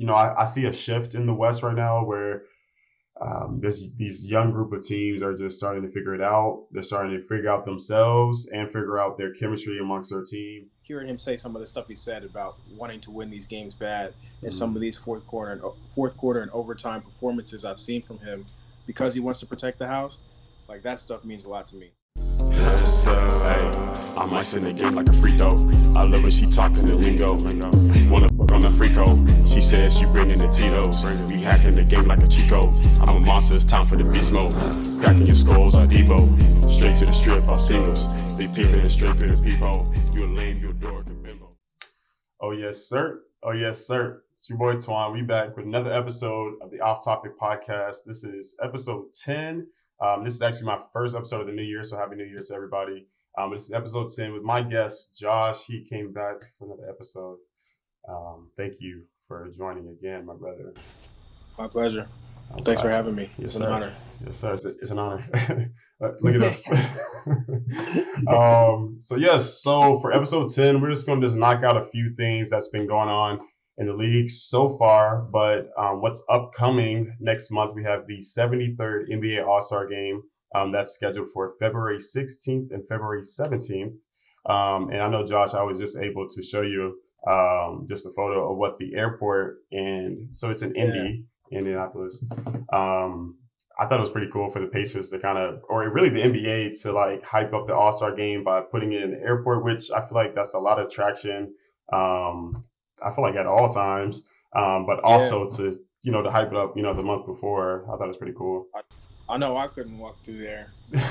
I see a shift in the West right now where these young group of teams are just starting to figure it out. They're starting to figure out themselves and figure out their chemistry amongst their team. Hearing him say some of the stuff he said about wanting to win these games bad, and some of Mm. these fourth quarter and overtime performances I've seen from him, because he wants to protect the house, like that stuff means a lot to me. Yes, sir. Hey, I'm icing the game like a free throw. I love when she talking the lingo. Wanna fuck on the freako. She says she bringing the Tito's. We hacking the game like a Chico. I'm a monster, it's time for the beast mode. Cracking your skulls like Debo. Straight to the strip, I'll singles. They peeping straight to the peephole. You a lame, you a dork, and bimbo. Oh yes, sir. Oh yes, sir. It's your boy Twan. We back with another episode of the Off Topic podcast. This is episode 10. This is actually my first episode of the new year, so happy New Year to everybody. This is episode 10 with my guest Josh. He came back for another episode. Thank you for joining again, my brother. My pleasure. I'm Thanks for glad. having me. Yes, It's an sir. honor. Yes, sir. It's an honor. Look at us. So yes, so for episode 10, we're just going to just knock out a few things that's been going on in the league so far. But what's upcoming next month, we have the 73rd NBA All-Star Game that's scheduled for February 16th and February 17th. And I know, Josh, I was just able to show you just a photo of what the airport, and so it's in Yeah. Indy, Indianapolis. I thought it was pretty cool for the Pacers to kind of, or really the NBA to like hype up the All Star game by putting it in the airport, which I feel like that's a lot of traction. I feel like at all times, but Yeah. also to hype it up, the month before. I thought it was pretty cool. I know I couldn't walk through there.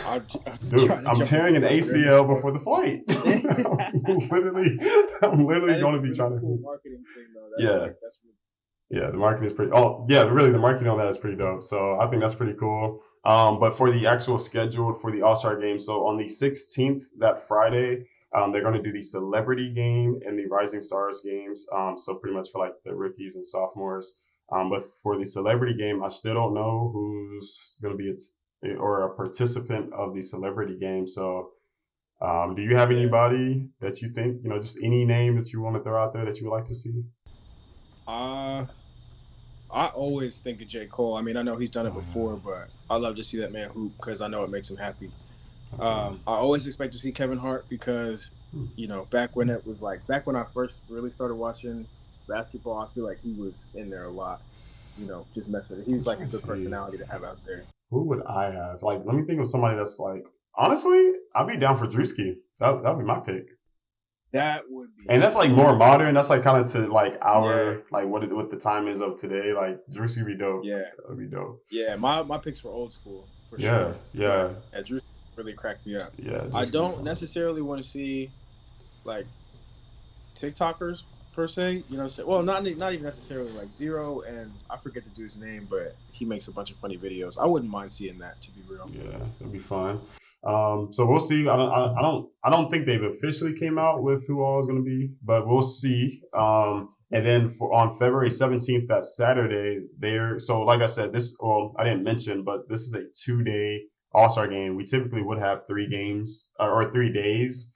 I'm Dude, trying to I'm jump in the tearing an tunnel there ACL before. before the flight. I'm That literally is going a to be really trying cool to. marketing thing, though. Yeah, That's really, yeah, the marketing is pretty. Oh, yeah, really, the marketing on that is pretty dope. So I think that's pretty cool. But for the actual schedule for the All Star game, so on the 16th, that Friday, they're going to do the Celebrity Game and the Rising Stars games. So pretty much for like the rookies and sophomores. But for the Celebrity Game, I still don't know who's going to be or a participant of the Celebrity Game. So do you have yeah. anybody that you think, just any name that you want to throw out there that you would like to see? Uh, I always think of J. Cole. I mean, I know he's done it Oh yeah. before, but I love to see that man hoop because I know it makes him happy. Okay. I always expect to see Kevin Hart because, Hmm. back when I first really started watching basketball, I feel like he was in there a lot, just messing. He I'm was like a trying to good see. personality to have out there. Who would I have? Like, let me think of somebody that's like, honestly, I'd be down for Drewski. That'd be my pick. That would be And that's like more super modern. fun. That's like kind of to like Yeah, our like what the time is of today. Like Drewski would be dope. yeah, That'd be dope. yeah. My picks were old school for Yeah, sure, but yeah, yeah, Drew really cracked me up. yeah. I Drewski would be don't fun. necessarily want to see like TikTokers per se. Well, not even necessarily like Zero, and I forget the dude's name, but he makes a bunch of funny videos. I wouldn't mind seeing that, to be real. Yeah, that'd be fun. So we'll see. I don't think they've officially came out with who all is going to be, but we'll see. And then for on February 17th, that Saturday, so like I said, I didn't mention, but this is a 2-day All Star game. We typically would have 3 games or 3 days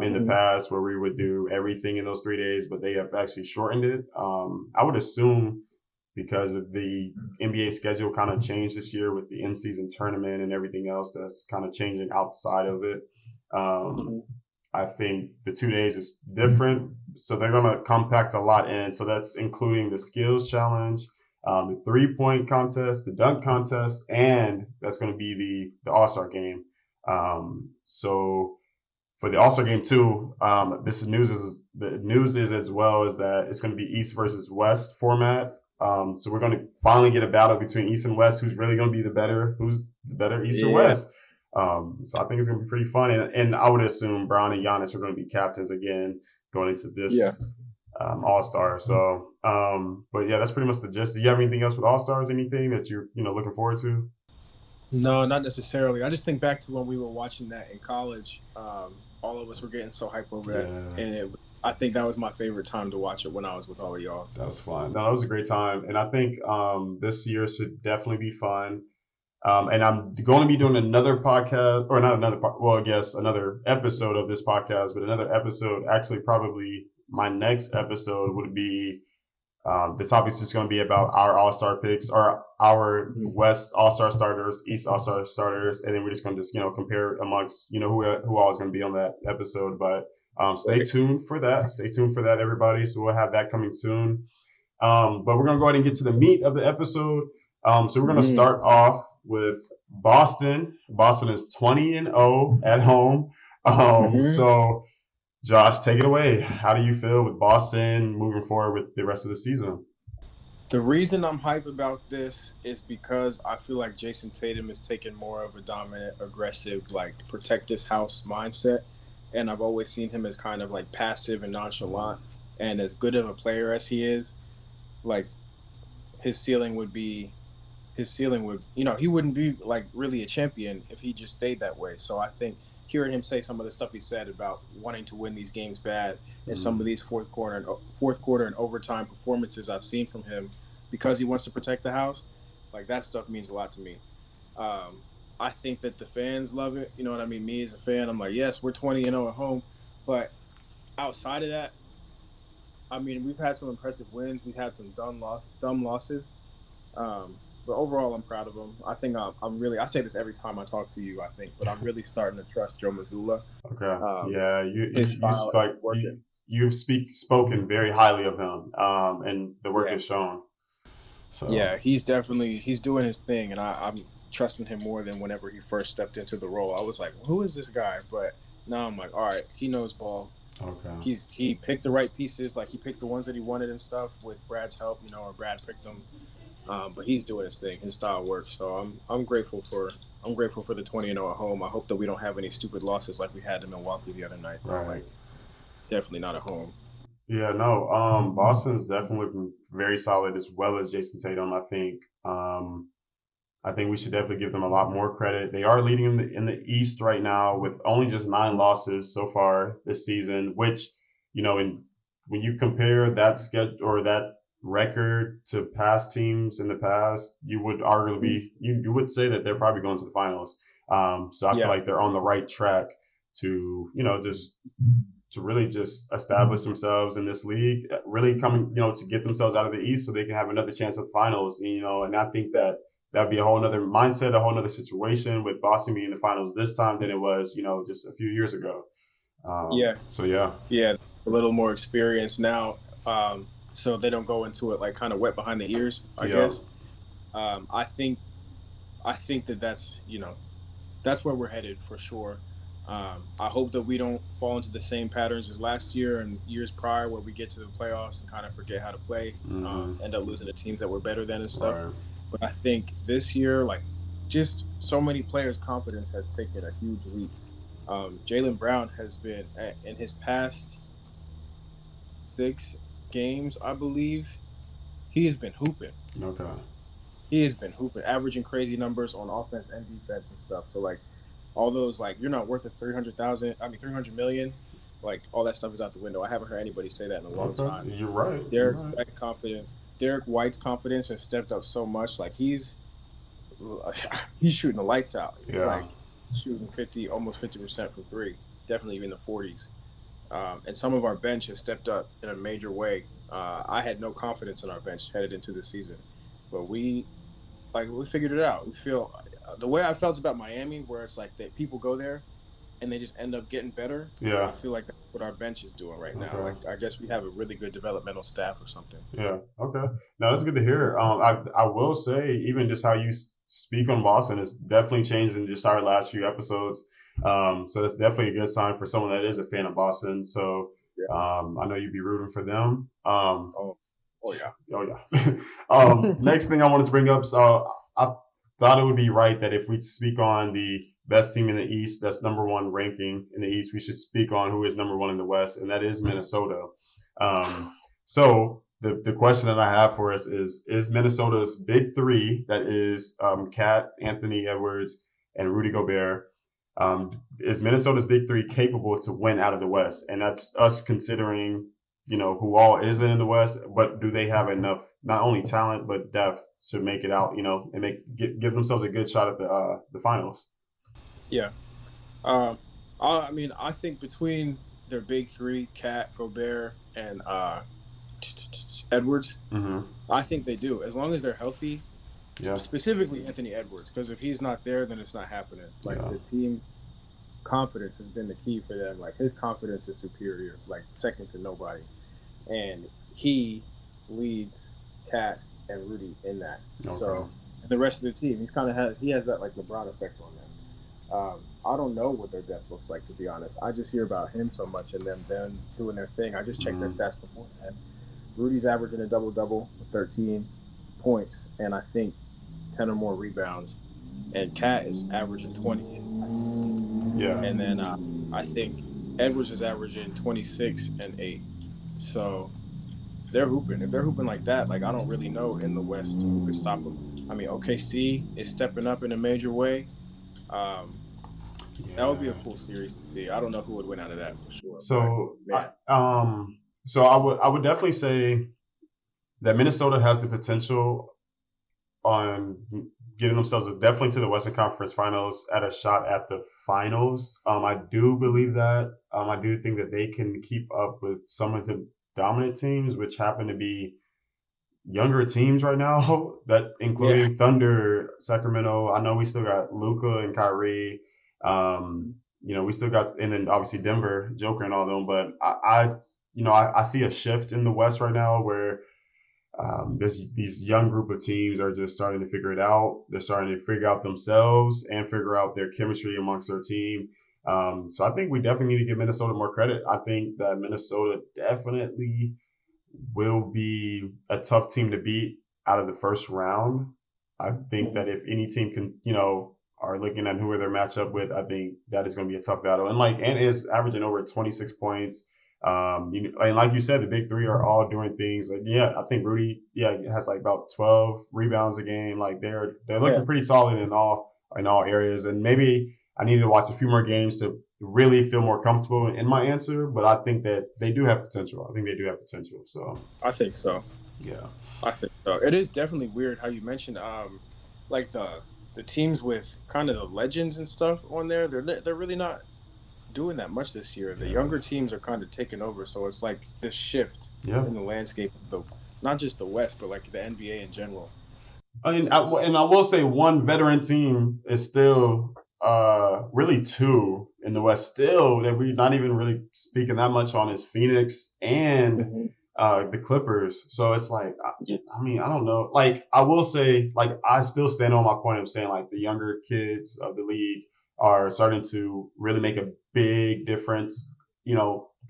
in the Mhm. past where we would do everything in those 3 days, but they have actually shortened it. I would assume because of the NBA schedule kind of changed this year with the in-season tournament and everything else that's kind of changing outside of it. Um, Mhm. I think the 2 days is different, so they're going to compact a lot in. So that's including the skills challenge, the three-point contest, the dunk contest, and that's going to be the All Star game. So for the All Star game too, the news is as well as that it's going to be East versus West format. So we're going to finally get a battle between East and West. Who's the better East or Yeah, West? So I think it's going to be pretty fun, and I would assume Brown and Giannis are going to be captains again going into yeah. this All Star. So, but yeah, that's pretty much the gist. Do you have anything else with All Stars? Anything that you're looking forward to? No, not necessarily. I just think back to when we were watching that in college. All of us were getting so hyped over that, Yeah. and I think that was my favorite time to watch it when I was with all of y'all. That was fun. No, that was a great time, and I think this year should definitely be fun. And I'm going to be doing another podcast, or not another, well, I guess another episode of this podcast, but another episode. Actually, probably my next episode would be The topic is just going to be about our All-Star picks, or our West All-Star starters, East All-Star starters, and then we're just going to just compare amongst who all is going to be on that episode. But stay tuned for that. Stay tuned for that, everybody. So we'll have that coming soon. But we're going to go ahead and get to the meat of the episode. So we're going to start off with Boston. Boston is 20-0 at home. So, Josh, take it away. How do you feel with Boston moving forward with the rest of the season? The reason I'm hype about this is because I feel like Jason Tatum is taking more of a dominant, aggressive, like protect this house mindset. And I've always seen him as kind of like passive and nonchalant. And as good of a player as he is, like his ceiling would, he wouldn't be like really a champion if he just stayed that way. So I think hearing him say some of the stuff he said about wanting to win these games bad and some of these fourth quarter and overtime performances I've seen from him because he wants to protect the house, like that stuff means a lot to me. I think that the fans love it. You know what I mean? Me as a fan, I'm like, yes, we're 20-0 at home. But outside of that, I mean, we've had some impressive wins. We've had some dumb losses. But overall, I'm proud of him. I think I'm really. I say this every time I talk to you. I think, but I'm really starting to trust Joe Mazzulla. Okay. Yeah, you've spoken very highly of him, and the work is shown. So. Yeah, he's doing his thing, and I'm trusting him more than whenever he first stepped into the role. I was like, who is this guy? But now I'm like, all right, he knows ball. Okay. He picked the right pieces, like he picked the ones that he wanted and stuff with Brad's help, or Brad picked them. But he's doing his thing. His style works. So I'm grateful for the 20-0 at home. I hope that we don't have any stupid losses like we had in Milwaukee the other night. Right. Like, definitely not at home. Yeah, no. Boston's definitely looking very solid, as well as Jason Tatum. I think we should definitely give them a lot more credit. They are leading in the East right now with only just 9 losses so far this season, which, when you compare that schedule or that record to past teams in the past, you would arguably you would say that they're probably going to the finals. So I feel like they're on the right track to to really just establish themselves in this league, really coming to get themselves out of the East so they can have another chance at the finals. And I think that'd be a whole nother mindset, a whole nother situation with Boston being in the finals this time than it was just a few years ago. So a little more experience now. So they don't go into it like kind of wet behind the ears, I guess. I think that's that's where we're headed for sure. I hope that we don't fall into the same patterns as last year and years prior, where we get to the playoffs and kind of forget how to play, end up losing to teams that we're better than and stuff. Right. But I think this year, like, just so many players' confidence has taken a huge leap. Jaylen Brown has been in his past 6 games, I believe, he has been hooping. Okay. He has been hooping, averaging crazy numbers on offense and defense and stuff. So, like, all those, like, you're not worth $300 million, like, all that stuff is out the window. I haven't heard anybody say that in a long time. You're right. Derek White's confidence has stepped up so much. Like, he's shooting the lights out. He's like shooting almost 50% from 3, definitely even the 40s. And some of our bench has stepped up in a major way. I had no confidence in our bench headed into this season, but we figured it out. We feel the way I felt about Miami, where it's like that people go there and they just end up getting better. Yeah, I feel like that's what our bench is doing right now. Like, I guess we have a really good developmental staff or something. Yeah. Okay. No, that's good to hear. I will say, even just how you speak on Boston has definitely changed in just our last few episodes. So that's definitely a good sign for someone that is a fan of Boston. So I know you'd be rooting for them. Oh yeah. Next thing I wanted to bring up, so I thought it would be right that if we speak on the best team in the East, that's number 1 ranking in the East, we should speak on who is number 1 in the West, and that is Minnesota. So the question that I have for us is Minnesota's big 3, that is Cat, Anthony Edwards, and Rudy Gobert, is Minnesota's big 3 capable to win out of the West? And that's us considering who all is in the West, but do they have enough, not only talent, but depth to make it out, and give themselves a good shot at the finals? Yeah. I mean, I think between their big 3, Cat, Gobert, and Edwards. Mm-hmm. I think they do, as long as they're healthy. Yeah. Specifically Anthony Edwards, because if he's not there, then it's not happening. Like Yeah. the team's confidence has been the key for them. Like his confidence is superior, like second to nobody, and he leads Cat and Rudy in that. Okay. So and the rest of the team, he has that like LeBron effect on them. I don't know what their depth looks like, to be honest. I just hear about him so much and them doing their thing. I just checked their stats before that. Rudy's averaging a double-double with 13 points, and I think 10 or more rebounds. And Cat is averaging 20. Yeah. And then I think Edwards is averaging 26 and 8. So they're hooping. If they're hooping like that, like I don't really know in the West who could stop them. I mean, OKC is stepping up in a major way. That would be a cool series to see. I don't know who would win out of that for sure. So, but, I would definitely say that Minnesota has the potential on getting themselves definitely to the Western Conference Finals at a shot at the finals. I do believe that. I do think that they can keep up with some of the dominant teams, which happen to be younger teams right now, that including Thunder, Sacramento. I know we still got Luka and Kyrie. We still got, and then obviously Denver, Joker, and all them. But I see a shift in the West right now where these young group of teams are just starting to figure it out. They're starting to figure out themselves and figure out their chemistry amongst their team. So I think we definitely need to give Minnesota more credit. I think that Minnesota definitely will be a tough team to beat out of the first round. I think that if any team can, are looking at who are their matchup with, I think that is going to be a tough battle. And is averaging over 26 points. And like you said, the big three are all doing things. Like, I think Rudy, has like about 12 rebounds a game. Like they're looking pretty solid in all areas. And maybe I need to watch a few more games to really feel more comfortable in my answer. But I think that they do have potential. So I think so. Yeah, I think so. It is definitely weird how you mentioned like the teams with kind of the legends and stuff on there. They're really not doing that much this year. The younger teams are kind of taking over, so it's like this shift in the landscape of not just the West, but like the NBA in general. I mean, I will say one veteran team is still really two in the West still that we're not even really speaking that much on is Phoenix and the Clippers. So it's like, I mean, I don't know. Like, I will say, like, I still stand on my point of saying, like, the younger kids of the league are starting to really make a big difference,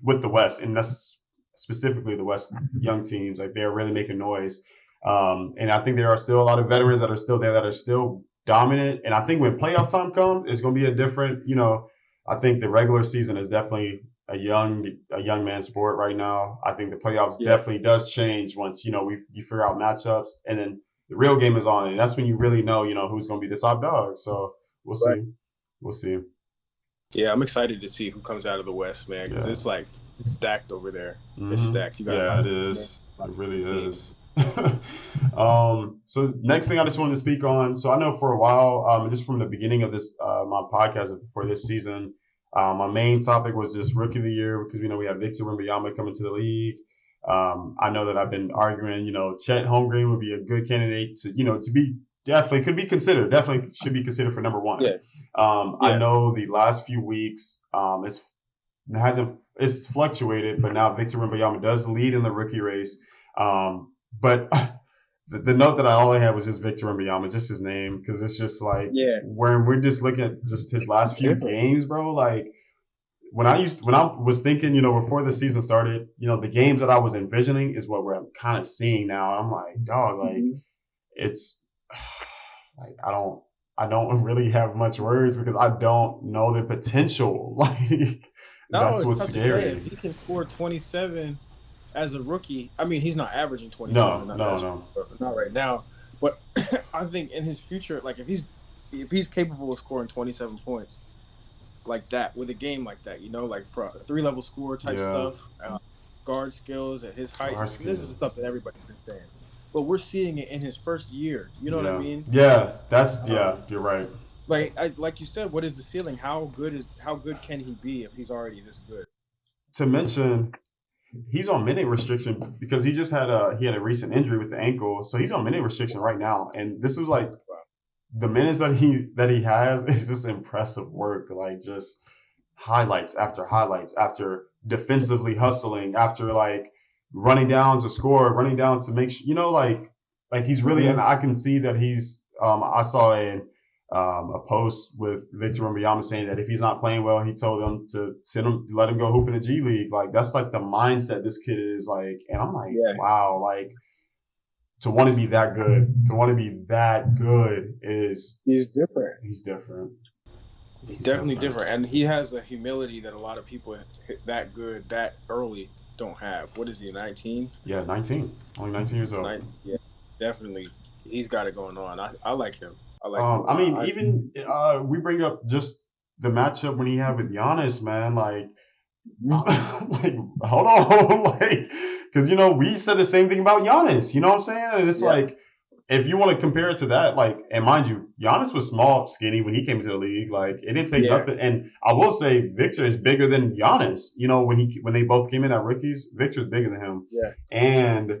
with the West. And that's specifically the West young teams. Like, they're really making noise. And I think there are still a lot of veterans that are still there that are still dominant. And I think when playoff time comes, it's going to be a different, I think the regular season is definitely a young man's sport right now. I think the playoffs definitely does change once, you figure out matchups, and then the real game is on. And that's when you really know, who's going to be the top dog. So we'll see. We'll see. Yeah, I'm excited to see who comes out of the West, man, because it's like it's stacked over there. It's stacked. It is. It really is. So next thing I just wanted to speak on. So I know for a while, just from the beginning of this my podcast for this season, my main topic was just Rookie of the Year because we have Victor Wembanyama coming to the league. I know that I've been arguing, Chet Holmgren would be a good candidate to be definitely should be considered for number one. I know the last few weeks it's fluctuated, but now Victor Wembanyama does lead in the rookie race. But the note that I only had was just Victor Wembanyama, just his name, because it's just like when we're just looking at just his last few games, bro. Like when I was thinking, before the season started, the games that I was envisioning is what we're kind of seeing now. I'm like, dog, like it's like I don't really have much words because I don't know the potential. Like that's what's scary. If he can score 27 as a rookie, I mean, he's not averaging 27. No. Not right now. But I think in his future, like if he's capable of scoring 27 points like that with a game like that, like for a 3-level scorer type stuff, guard skills at his height. This is stuff that everybody's been saying. But we're seeing it in his first year. You know what I mean? Yeah, you're right. Like you said, what is the ceiling? How good can he be if he's already this good? To mention, he's on minute restriction because he just had a recent injury with the ankle, so he's on minute restriction right now. And this was like the minutes that he has is just impressive work, like just highlights after defensively hustling, after like running down to score, running down to make sure, like he's really, and I can see that he's. I saw a post with Victor Wembanyama saying that if he's not playing well, he told them to let him go hoop in the G League. Like that's like the mindset this kid is like, and I'm like, wow, like to want to be that good is he's different. He's different. He's definitely different, and he has a humility that a lot of people that good that early don't have. What is he, 19? Yeah, 19. Only 19 years old. 19, yeah, definitely. He's got it going on. I like him. I like him. I mean, even we bring up just the matchup when he had with Giannis, man. Like, like hold on, like, because we said the same thing about Giannis. You know what I'm saying? And it's like, if you want to compare it to that, like, and mind you, Giannis was small, skinny when he came to the league. Like, it didn't take nothing. And I will say, Victor is bigger than Giannis. When they both came in at rookies, Victor's bigger than him. Yeah. And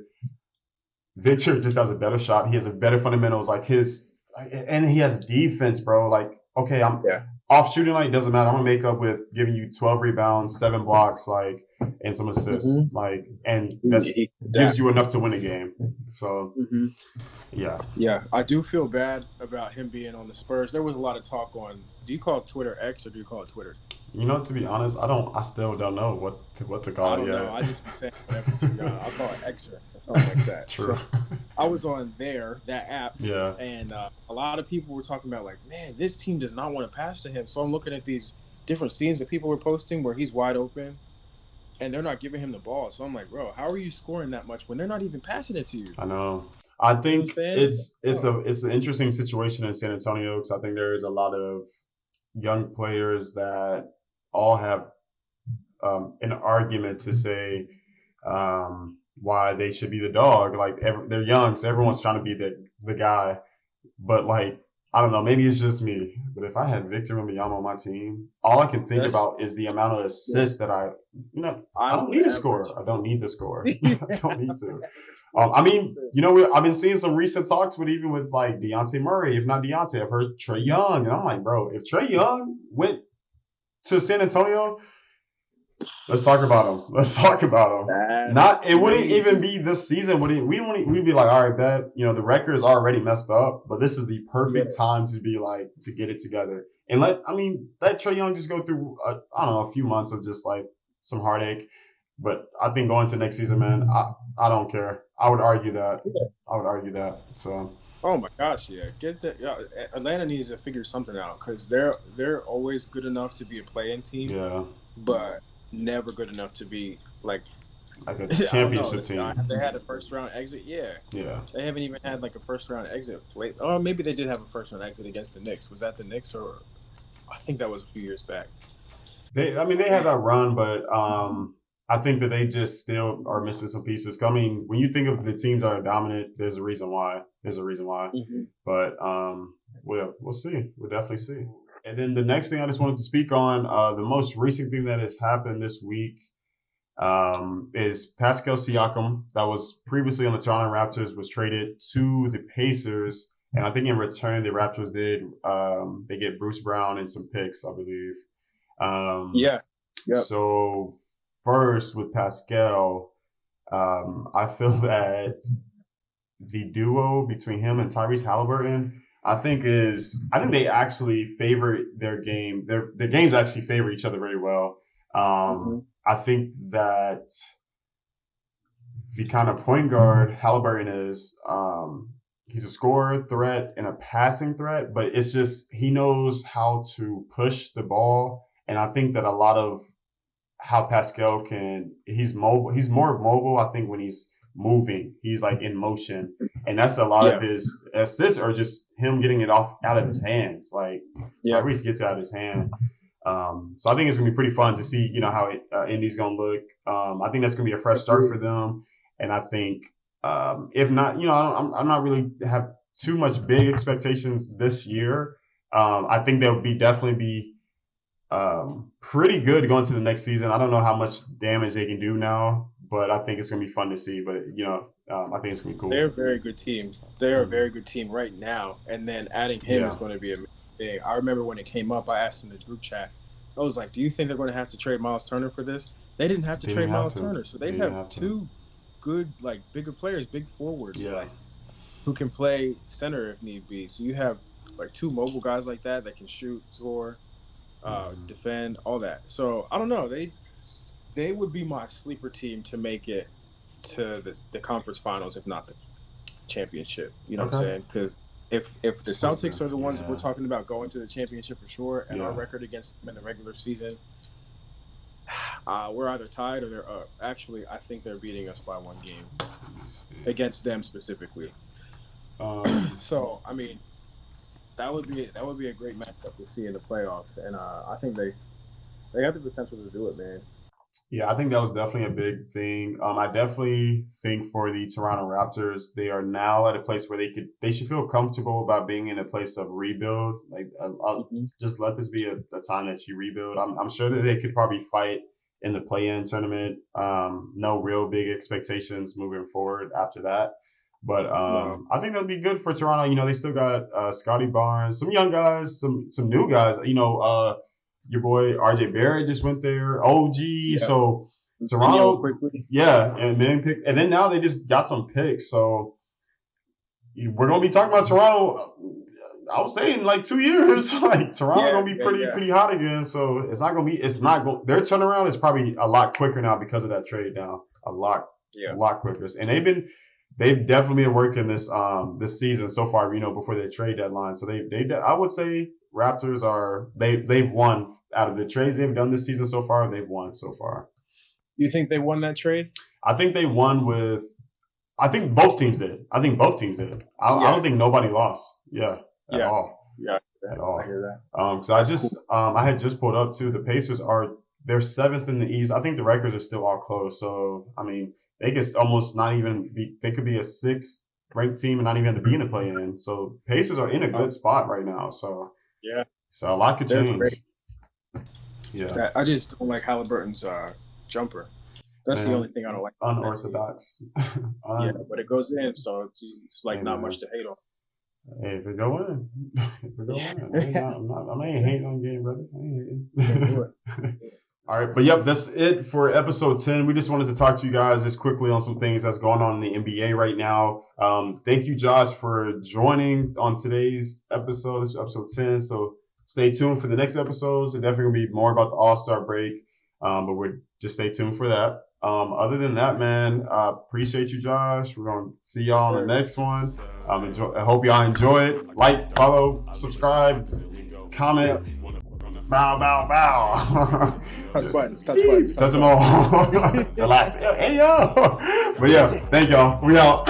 Victor just has a better shot. He has a better fundamentals. And he has defense, bro. Like, okay, I'm off shooting night, doesn't matter. I'm gonna make up with giving you 12 rebounds, 7 blocks, like, and some assists, like, and that gives you enough to win a game. So, yeah. I do feel bad about him being on the Spurs. There was a lot of talk on. Do you call it Twitter X or do you call it Twitter? To be honest, I still don't know what to call it. I don't know. I just be saying whatever to be honest. I'll call it X or something like that. True. So, I was on that app. Yeah. And a lot of people were talking about like, man, this team does not want to pass to him. So I'm looking at these different scenes that people were posting where he's wide open and they're not giving him the ball. So I'm like, bro, how are you scoring that much when they're not even passing it to you? I know. I think it's an interesting situation in San Antonio because I think there is a lot of young players that all have an argument to say why they should be the dog. Like they're young, so everyone's trying to be the guy. But like, I don't know, maybe it's just me. But if I had Victor Wembanyama on my team, all I can think about is the amount of assists that I don't need to score. I don't need to score. I don't need to. I mean, I've been seeing some recent talks with like Dejounte Murray. If not Dejounte, I've heard Trae Young, and I'm like, bro, if Trae Young went to San Antonio, let's talk about him. It wouldn't even be this season. We'd be like, all right, bet. The record is already messed up, but this is the perfect time to be like to get it together and let Trae Young just go through a few months of just like some heartache. But I think going to next season, man, I don't care. I would argue that. So. Oh my gosh, yeah. Get that. Yeah, Atlanta needs to figure something out because they're always good enough to be a play-in team. Yeah. But never good enough to be like a championship team. Have they had a first round exit? Yeah. They haven't even had like a first round exit. Wait, or maybe they did have a first round exit against the Knicks. Was that the Knicks or I think that was a few years back. They had that run, but I think that they just still are missing some pieces. I mean, when you think of the teams that are dominant, there's a reason why. Mm-hmm. But we'll see. We'll definitely see. And then the next thing I just wanted to speak on, the most recent thing that has happened this week is Pascal Siakam, that was previously on the Toronto Raptors, was traded to the Pacers. And I think in return, the Raptors they get Bruce Brown and some picks, I believe. Yeah. So first with Pascal, I feel that the duo between him and Tyrese Halliburton, I think they actually favor their game. Their games actually favor each other very well. I think that the kind of point guard Halliburton is, he's a scorer threat and a passing threat, but it's just he knows how to push the ball. And I think that a lot of how Pascal he's mobile. He's more mobile, I think, when he's moving. He's like in motion. And that's a lot of his assists are just him getting it out of his hands. Like Tyrese gets it out of his hand. So I think it's gonna be pretty fun to see, how Indy's gonna look. I think that's gonna be a fresh start for them. And I think if not, I'm not really have too much big expectations this year. I think they'll definitely be pretty good going to the next season. I don't know how much damage they can do now but I think it's gonna be fun to see. But I think it's gonna be cool. They're a very good team. They're a very good team right now, and then adding him is going to be a big. I remember when it came up, I asked in the group chat, I was like, "Do you think they're going to have to trade Miles Turner for this?" They didn't have to trade Miles Turner, so they have two good, like, bigger players, big forwards, like, who can play center if need be. So you have like two mobile guys like that can shoot, score, defend, all that. So I don't know. They would be my sleeper team to make it to the conference finals, if not the championship. You know what I'm saying? Because if the Celtics are the ones that we're talking about going to the championship for sure, and our record against them in the regular season, we're either tied or they're up. Actually, I think they're beating us by one game against them specifically. So I mean, that would be a great matchup to see in the playoffs, and I think they have the potential to do it, man. Yeah, I think that was definitely a big thing. I definitely think for the Toronto Raptors, they are now at a place where they should feel comfortable about being in a place of rebuild. Like, just let this be a time that you rebuild. I'm sure that they could probably fight in the play-in tournament. No real big expectations moving forward after that. But I think that'd be good for Toronto. They still got Scotty Barnes, some young guys, some new guys. Your boy RJ Barrett just went there. OG. Yeah. So Toronto, and then now they just got some picks. So we're gonna be talking about Toronto. I was saying like 2 years. Like Toronto gonna be pretty hot again. So their turnaround is probably a lot quicker now because of that trade now. A lot quicker. And they've definitely been working this season so far. Before the trade deadline. So I would say Raptors they've won. Out of the trades they've done this season so far, they've won so far. You think they won that trade? I think they won I think both teams did. I don't think nobody lost. At all. Yeah, at all. I hear that. I had just pulled up too. The Pacers they're 7th in the East. I think the records are still all close. So I mean, they could almost not even be. They could be a 6th ranked team and not even have to be in the play-in. So Pacers are in a good spot right now. So so a lot could change. Great. Yeah, I just don't like Halliburton's jumper. That's the only thing I don't like. Unorthodox. But it goes in, so it's like not much to hate on. Hey, if it go in, I ain't hating on game, brother. I ain't hating. All right, but that's it for episode 10. We just wanted to talk to you guys just quickly on some things that's going on in the NBA right now. Thank you, Josh, for joining on today's episode. This is episode 10. So stay tuned for the next episodes. It's definitely going to be more about the All-Star break, but we're just stay tuned for that. Other than that, man, appreciate you, Josh. We're going to see y'all on the next one. I hope y'all enjoy it. Like, follow, subscribe, comment. Bow, bow, bow. Touch buttons. Touch them all. Relax. Hey, yo. But thank y'all. We out.